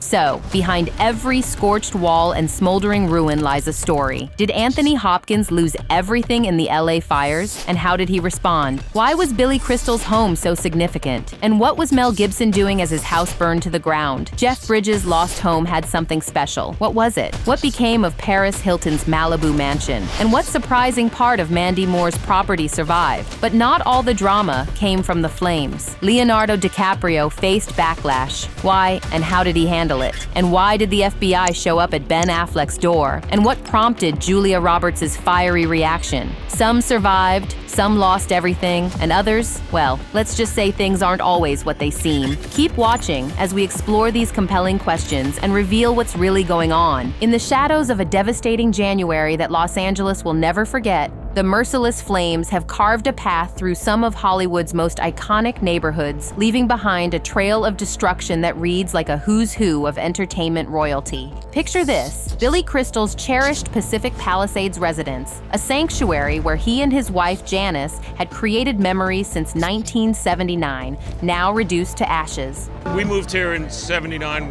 So, behind every scorched wall and smoldering ruin lies a story. Did Anthony Hopkins lose everything in the LA fires? And how did he respond? Why was Billy Crystal's home so significant? And what was Mel Gibson doing as his house burned to the ground? Jeff Bridges' lost home had something special. What was it? What became of Paris Hilton's Malibu mansion? And what surprising part of Mandy Moore's property survived? But not all the drama came from the flames. Leonardo DiCaprio faced backlash. Why and how did he handle it? And why did the FBI show up at Ben Affleck's door? And what prompted Julia Roberts' fiery reaction? Some survived, some lost everything, and others, well, let's just say things aren't always what they seem. Keep watching as we explore these compelling questions and reveal what's really going on. In the shadows of a devastating January that Los Angeles will never forget, the merciless flames have carved a path through some of Hollywood's most iconic neighborhoods, leaving behind a trail of destruction that reads like a who's who of entertainment royalty. Picture this: Billy Crystal's cherished Pacific Palisades residence, a sanctuary where he and his wife Janice had created memories since 1979, now reduced to ashes. We moved here in '79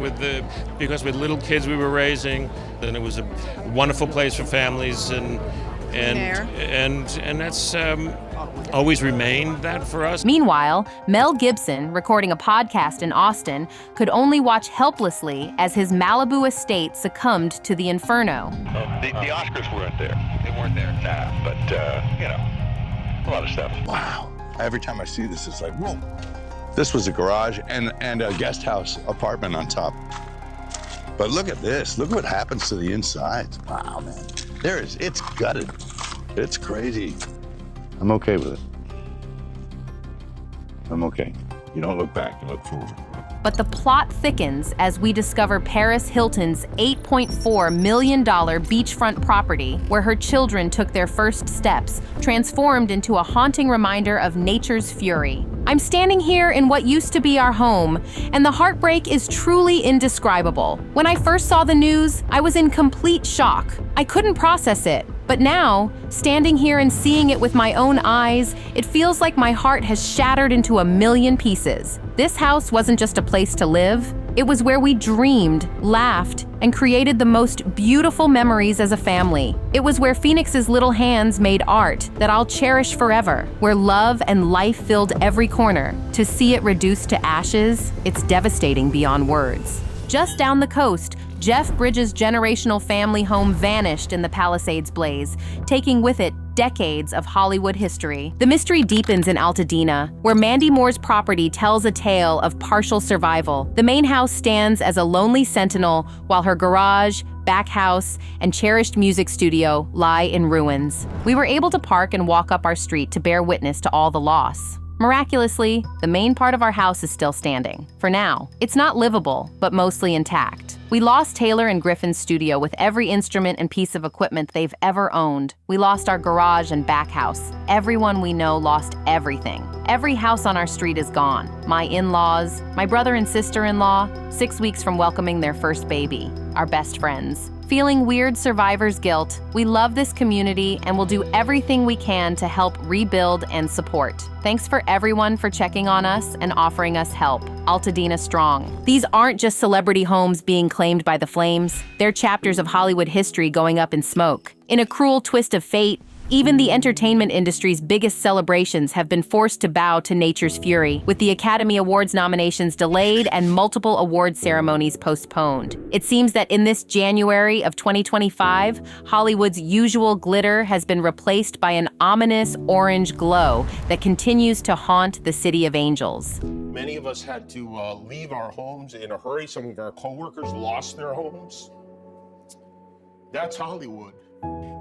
because with little kids we were raising, and it was a wonderful place for families, and that's always remained that for us. Meanwhile, Mel Gibson, recording a podcast in Austin, could only watch helplessly as his Malibu estate succumbed to the inferno. The Oscars weren't there. They weren't there. Nah, but, a lot of stuff. Wow. Every time I see this, it's like, whoa. This was a garage and a guest house apartment on top. But look at this. Look what happens to the inside. Wow, man. It's gutted. It's crazy. I'm okay with it. I'm okay. You don't look back, you look forward. But the plot thickens as we discover Paris Hilton's $8.4 million beachfront property, where her children took their first steps, transformed into a haunting reminder of nature's fury. I'm standing here in what used to be our home, and the heartbreak is truly indescribable. When I first saw the news, I was in complete shock. I couldn't process it. But now, standing here and seeing it with my own eyes, it feels like my heart has shattered into a million pieces. This house wasn't just a place to live. It was where we dreamed, laughed, and created the most beautiful memories as a family. It was where Phoenix's little hands made art that I'll cherish forever, where love and life filled every corner. To see it reduced to ashes, it's devastating beyond words. Just down the coast, Jeff Bridges' generational family home vanished in the Palisades blaze, taking with it decades of Hollywood history. The mystery deepens in Altadena, where Mandy Moore's property tells a tale of partial survival. The main house stands as a lonely sentinel, while her garage, back house, and cherished music studio lie in ruins. We were able to park and walk up our street to bear witness to all the loss. Miraculously, the main part of our house is still standing. For now, it's not livable, but mostly intact. We lost Taylor and Griffin's studio with every instrument and piece of equipment they've ever owned. We lost our garage and back house. Everyone we know lost everything. Every house on our street is gone. My in-laws, my brother and sister-in-law, 6 weeks from welcoming their first baby, our best friends. Feeling weird survivor's guilt, we love this community and will do everything we can to help rebuild and support. Thanks for everyone for checking on us and offering us help. Altadena strong. These aren't just celebrity homes being claimed by the flames. They're chapters of Hollywood history going up in smoke. In a cruel twist of fate, even the entertainment industry's biggest celebrations have been forced to bow to nature's fury, with the Academy Awards nominations delayed and multiple award ceremonies postponed. It seems that in this January of 2025, Hollywood's usual glitter has been replaced by an ominous orange glow that continues to haunt the City of Angels. Many of us had to leave our homes in a hurry. Some of our coworkers lost their homes. That's Hollywood.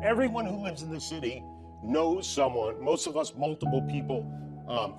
Everyone who lives in the city knows someone, most of us multiple people,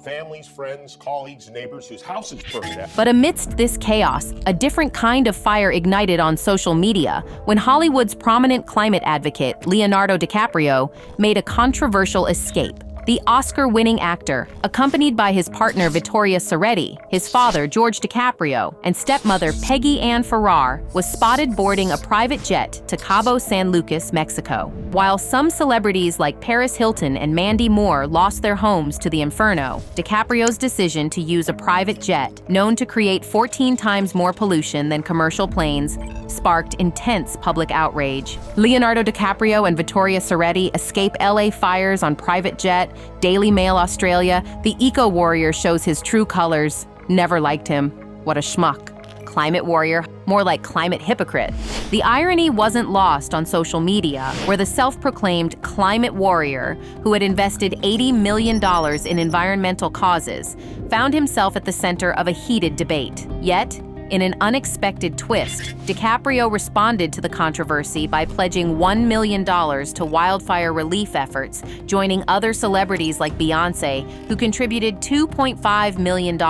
families, friends, colleagues, neighbors whose houses burned down. But amidst this chaos, a different kind of fire ignited on social media when Hollywood's prominent climate advocate, Leonardo DiCaprio, made a controversial escape. The Oscar-winning actor, accompanied by his partner Vittoria Soretti, his father George DiCaprio, and stepmother Peggy Ann Ferrar, was spotted boarding a private jet to Cabo San Lucas, Mexico. While some celebrities like Paris Hilton and Mandy Moore lost their homes to the inferno, DiCaprio's decision to use a private jet, known to create 14 times more pollution than commercial planes, sparked intense public outrage. Leonardo DiCaprio and Vittoria Soretti escape LA fires on private jet. Daily Mail Australia, the eco-warrior shows his true colors. Never liked him. What a schmuck. Climate warrior, more like climate hypocrite. The irony wasn't lost on social media, where the self-proclaimed climate warrior, who had invested $80 million in environmental causes, found himself at the center of a heated debate. Yet, in an unexpected twist, DiCaprio responded to the controversy by pledging $1 million to wildfire relief efforts, joining other celebrities like Beyoncé, who contributed $2.5 million.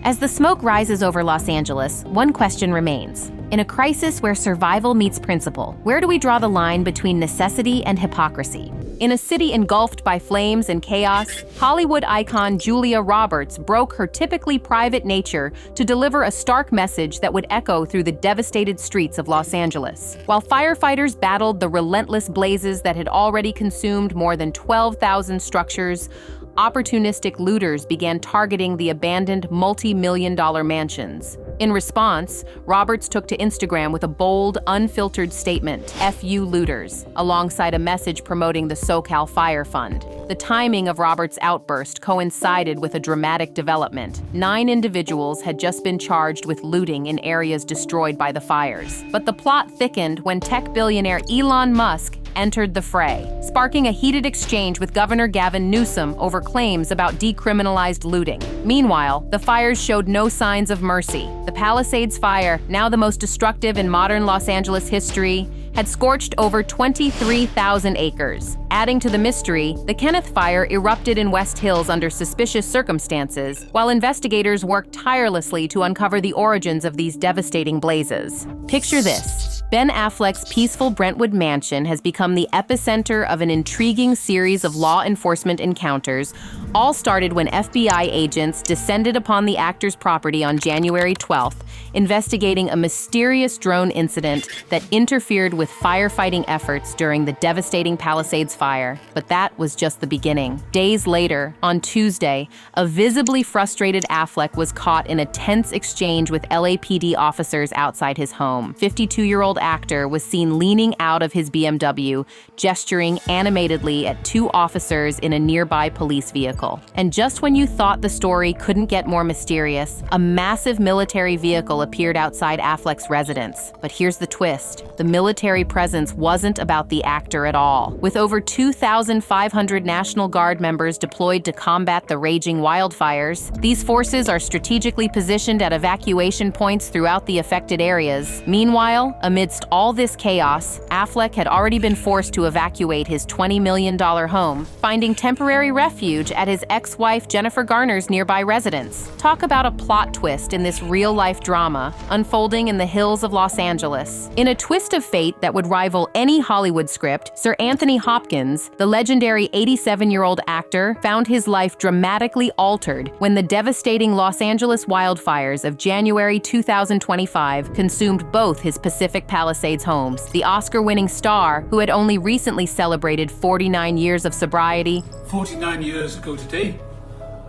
As the smoke rises over Los Angeles, one question remains. In a crisis where survival meets principle, where do we draw the line between necessity and hypocrisy? In a city engulfed by flames and chaos, Hollywood icon Julia Roberts broke her typically private nature to deliver a stark message that would echo through the devastated streets of Los Angeles. While firefighters battled the relentless blazes that had already consumed more than 12,000 structures, opportunistic looters began targeting the abandoned multi-million-dollar mansions. In response, Roberts took to Instagram with a bold, unfiltered statement, "F you looters," alongside a message promoting the SoCal Fire Fund. The timing of Roberts' outburst coincided with a dramatic development. 9 individuals had just been charged with looting in areas destroyed by the fires. But the plot thickened when tech billionaire Elon Musk entered the fray, sparking a heated exchange with Governor Gavin Newsom over claims about decriminalized looting. Meanwhile, the fires showed no signs of mercy. The Palisades fire, now the most destructive in modern Los Angeles history, had scorched over 23,000 acres. Adding to the mystery, the Kenneth Fire erupted in West Hills under suspicious circumstances, while investigators worked tirelessly to uncover the origins of these devastating blazes. Picture this. Ben Affleck's peaceful Brentwood mansion has become the epicenter of an intriguing series of law enforcement encounters, all started when FBI agents descended upon the actor's property on January 12th, investigating a mysterious drone incident that interfered with firefighting efforts during the devastating Palisades fire. But that was just the beginning. Days later, on Tuesday, a visibly frustrated Affleck was caught in a tense exchange with LAPD officers outside his home. 52-year-old actor was seen leaning out of his BMW, gesturing animatedly at 2 officers in a nearby police vehicle. And just when you thought the story couldn't get more mysterious, a massive military vehicle appeared outside Affleck's residence. But here's the twist. The military presence wasn't about the actor at all. With over 2,500 National Guard members deployed to combat the raging wildfires, these forces are strategically positioned at evacuation points throughout the affected areas. Meanwhile, amidst all this chaos, Affleck had already been forced to evacuate his $20 million home, finding temporary refuge at his ex-wife Jennifer Garner's nearby residence. Talk about a plot twist in this real-life drama unfolding in the hills of Los Angeles. In a twist of fate that would rival any Hollywood script, Sir Anthony Hopkins, the legendary 87-year-old actor, found his life dramatically altered when the devastating Los Angeles wildfires of January 2025 consumed both his Pacific Palisades homes. The Oscar-winning star, who had only recently celebrated 49 years of sobriety, 49 years ago today,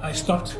I stopped.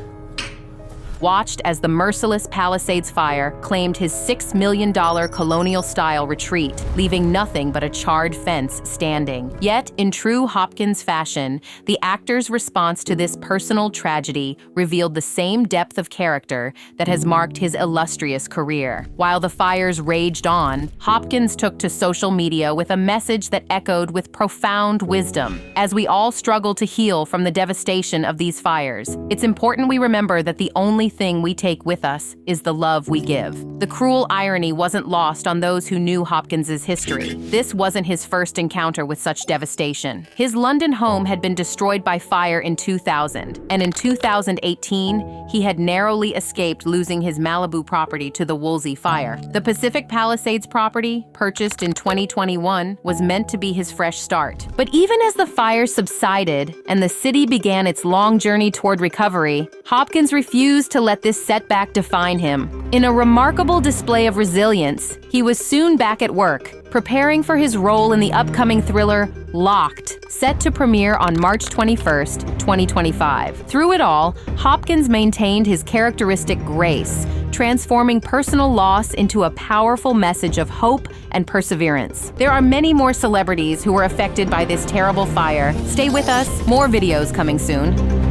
Watched as the merciless Palisades fire claimed his $6 million colonial-style retreat, leaving nothing but a charred fence standing. Yet, in true Hopkins fashion, the actor's response to this personal tragedy revealed the same depth of character that has marked his illustrious career. While the fires raged on, Hopkins took to social media with a message that echoed with profound wisdom. As we all struggle to heal from the devastation of these fires, it's important we remember that the only only thing we take with us is the love we give. The cruel irony wasn't lost on those who knew Hopkins's history. This wasn't his first encounter with such devastation. His London home had been destroyed by fire in 2000, and in 2018, he had narrowly escaped losing his Malibu property to the Woolsey fire. The Pacific Palisades property, purchased in 2021, was meant to be his fresh start. But even as the fire subsided and the city began its long journey toward recovery, Hopkins refused to let this setback define him. In a remarkable display of resilience, he was soon back at work, preparing for his role in the upcoming thriller Locked, set to premiere on March 21st, 2025. Through it all, Hopkins maintained his characteristic grace, transforming personal loss into a powerful message of hope and perseverance. There are many more celebrities who were affected by this terrible fire. Stay with us, more videos coming soon.